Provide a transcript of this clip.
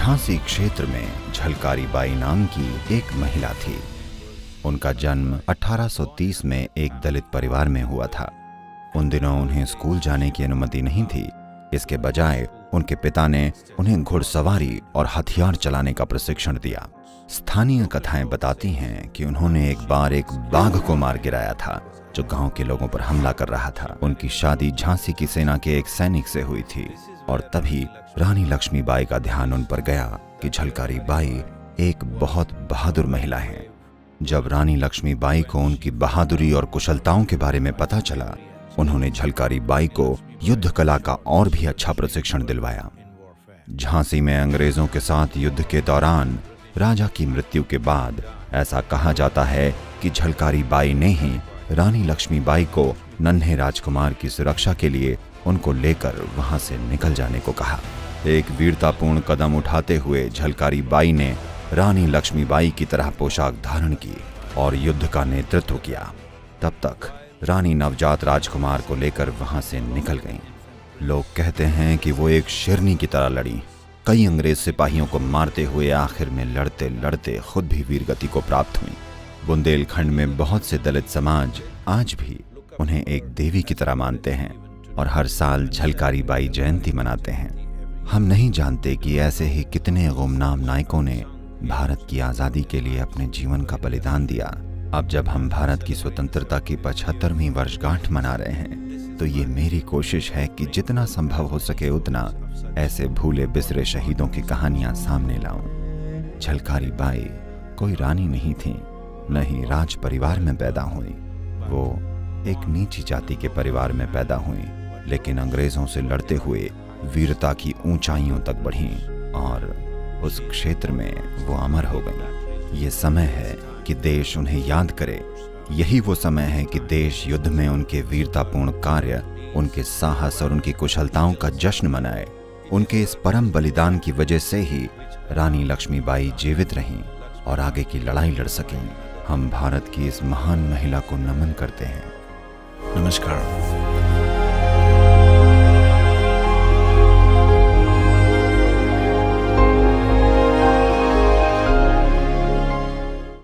झांसी क्षेत्र में झलकारी बाई नाम की एक महिला थी। उनका जन्म 1830 में एक दलित परिवार में हुआ था। उन दिनों उन्हें स्कूल जाने की अनुमति नहीं थी। इसके बजाय उनके पिता ने उन्हें घुड़सवारी और हथियार चलाने का प्रशिक्षण दिया। स्थानीय कथाएं बताती हैं कि उन्होंने एक बार एक बाघ को मार गिराया था जो गांव के लोगों पर हमला कर रहा था। उनकी शादी झांसी की सेना के एक सैनिक से हुई थी और तभी रानी लक्ष्मीबाई का ध्यान उन पर गया कि झलकारी बाई एक बहुत बहादुर महिला है। जब रानी लक्ष्मीबाई को उनकी बहादुरी और कुशलताओं के बारे में पता चला, उन्होंने झलकारी बाई को युद्ध कला का और भी अच्छा प्रशिक्षण दिलवाया। झांसी में अंग्रेजों के साथ युद्ध के दौरान राजा की मृत्यु के बाद ऐसा कहा जाता है कि झलकारी बाई ने ही रानी लक्ष्मीबाई को नन्हे राजकुमार की सुरक्षा के लिए उनको लेकर वहां से निकल जाने को कहा। एक वीरतापूर्ण कदम उठाते हुए झलकारी बाई ने रानी लक्ष्मीबाई की तरह पोशाक धारण की और युद्ध का नेतृत्व किया। तब तक रानी नवजात राजकुमार को लेकर वहां से निकल गईं। लोग कहते हैं कि वो एक शेरनी की तरह लड़ी। कई अंग्रेज सिपाहियों को मारते हुए आखिर में लड़ते लड़ते खुद भी वीरगति को प्राप्त हुई। बुंदेलखंड में बहुत से दलित समाज आज भी उन्हें एक देवी की तरह मानते हैं और हर साल झलकारी बाई जयंती मनाते हैं। हम नहीं जानते कि ऐसे ही कितने गुमनाम नायकों ने भारत की आज़ादी के लिए अपने जीवन का बलिदान दिया। अब जब हम भारत की स्वतंत्रता की 75वीं वर्षगांठ मना रहे हैं, तो ये मेरी कोशिश है कि जितना संभव हो सके उतना ऐसे भूले बिसरे शहीदों की कहानियां सामने लाऊं। झलकारी बाई कोई रानी नहीं थी, न ही राज परिवार में पैदा हुई। वो एक नीची जाति के परिवार में पैदा हुई, लेकिन अंग्रेजों से लड़ते हुए वीरता की ऊंचाइयों तक बढ़ी और उस क्षेत्र में वो अमर हो गई। ये समय है कि देश उन्हें याद करे। यही वो समय है कि देश युद्ध में उनके वीरतापूर्ण कार्य, उनके साहस और उनकी कुशलताओं का जश्न मनाए। उनके इस परम बलिदान की वजह से ही रानी लक्ष्मीबाई जीवित रहीं और आगे की लड़ाई लड़ सकें। हम भारत की इस महान महिला को नमन करते हैं। नमस्कार।